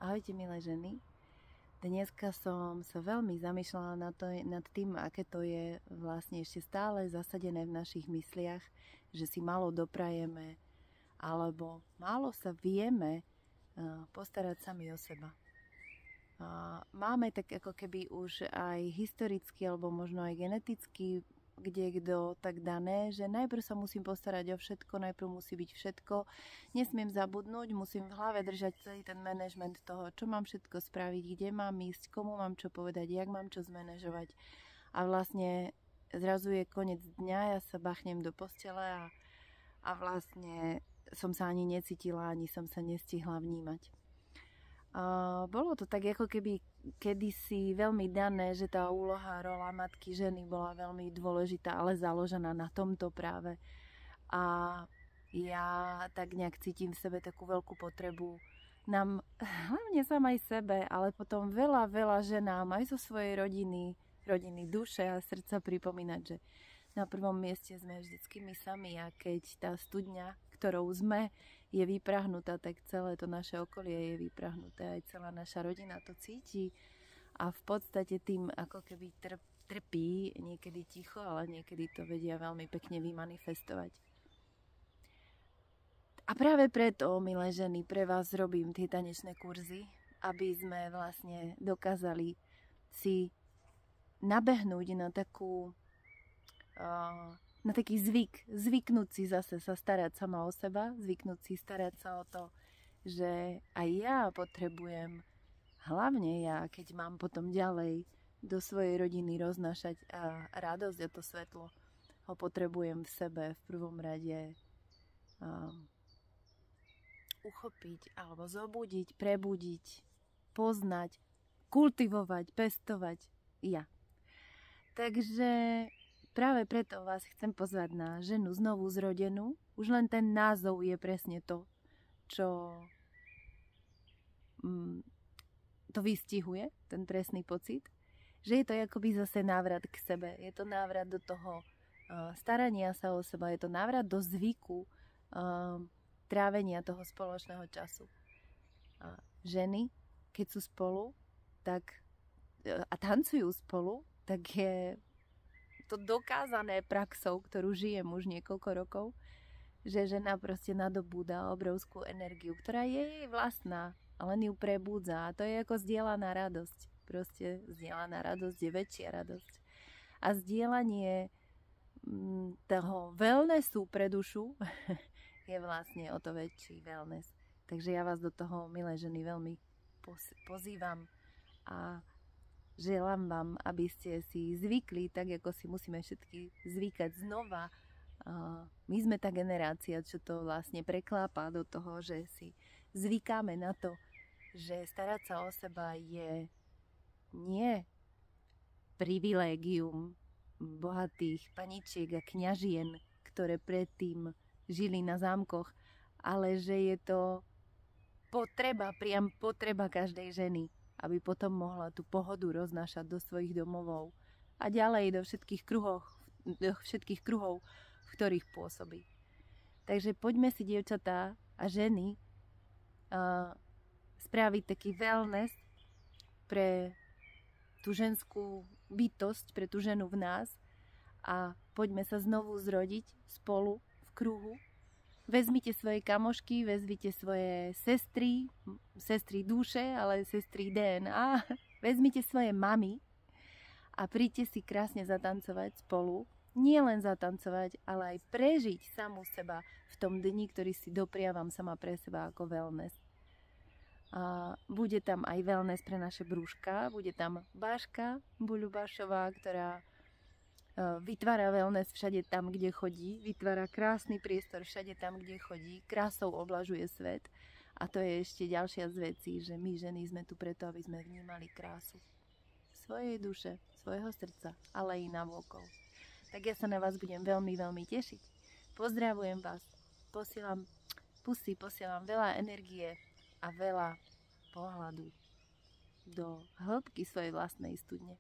Ahojte milé ženy. Dneska som sa veľmi zamýšľala nad tým, aké to je vlastne ešte stále zasadené v našich mysliach, že si málo doprajeme alebo málo sa vieme postarať sami o seba. Máme tak ako keby už aj historicky alebo možno aj geneticky kto tak dané, že najprv sa musím postarať o všetko, najprv musí byť všetko, nesmiem zabudnúť, musím v hlave držať celý ten manažment toho, čo mám všetko spraviť, kde mám ísť, komu mám čo povedať, jak mám čo zmanéžovať. A vlastne zrazu je koniec dňa, ja sa bachnem do postele a vlastne som sa ani necítila, ani som sa nestihla vnímať. Bolo to tak ako keby kedysi veľmi dané, že tá úloha, rola matky, ženy bola veľmi dôležitá, ale založená na tomto práve. A ja tak nejak cítim v sebe takú veľkú potrebu nám, hlavne samej sebe, ale potom veľa ženám aj zo svojej rodiny duše a srdca pripomínať, že na prvom mieste sme vždycky my sami a keď tá studňa, ktorou sme, je vyprahnutá, tak celé to naše okolie je vyprahnuté, aj celá naša rodina to cíti a v podstate tým ako keby trpí, niekedy ticho, ale niekedy to vedia veľmi pekne vymanifestovať. A práve preto, milé ženy, pre vás robím tie tanečné kurzy, aby sme vlastne dokázali si nabehnúť na taký zvyknúť si zase sa starať sama o seba, zvyknúť si starať sa o to, že aj ja potrebujem, hlavne ja, keď mám potom ďalej do svojej rodiny roznášať radosť a to svetlo, ho potrebujem v sebe v prvom rade uchopiť alebo zobudiť, prebudiť, poznať, kultivovať, pestovať ja. Takže práve preto vás chcem pozvať na ženu znovu zrodenú. Už len ten názov je presne to, čo to vystihuje, ten presný pocit. Že je to akoby zase návrat k sebe. Je to návrat do toho starania sa o seba. Je to návrat do zvyku trávenia toho spoločného času. Ženy, keď sú spolu a tancujú spolu, tak je to dokázané praxou, ktorú žijem už niekoľko rokov, že žena proste nadobúda obrovskú energiu, ktorá je jej vlastná, a len ju prebúdza. A to je ako zdieľaná radosť. Proste zdieľaná radosť je väčšia radosť. A zdieľanie toho wellnessu pre dušu je vlastne o to väčší wellness. Takže ja vás do toho, milé ženy, veľmi pozývam a želám vám, aby ste si zvykli, tak ako si musíme všetky zvykať znova. My sme tá generácia, čo to vlastne preklápa do toho, že si zvykáme na to, že starať sa o seba je nie privilégium bohatých paničiek a kňažien, ktoré predtým žili na zámkoch, ale že je to priam potreba každej ženy, aby potom mohla tú pohodu roznášať do svojich domovov a ďalej do všetkých kruhov, v ktorých pôsobí. Takže poďme si, dievčatá a ženy, spraviť taký wellness pre tú ženskú bytosť, pre tú ženu v nás a poďme sa znovu zrodiť spolu v kruhu. Vezmite svoje kamošky, vezmite svoje sestry duše, ale sestry DNA. Vezmite svoje mamy a príďte si krásne zatancovať spolu. Nie len zatancovať, ale aj prežiť samú seba v tom dni, ktorý si dopriavam sama pre seba ako wellness. A bude tam aj wellness pre naše brúška, bude tam Báška Buľubašová, ktorá vytvára wellness všade tam, kde chodí, vytvára krásny priestor všade tam, kde chodí, krásou oblažuje svet a to je ešte ďalšia z vecí, že my ženy sme tu preto, aby sme vnímali krásu svojej duše, svojho srdca, ale i navôkol. Tak ja sa na vás budem veľmi, veľmi tešiť. Pozdravujem vás, posielam pusy, posielam veľa energie a veľa pohľadu do hĺbky svojej vlastnej studne.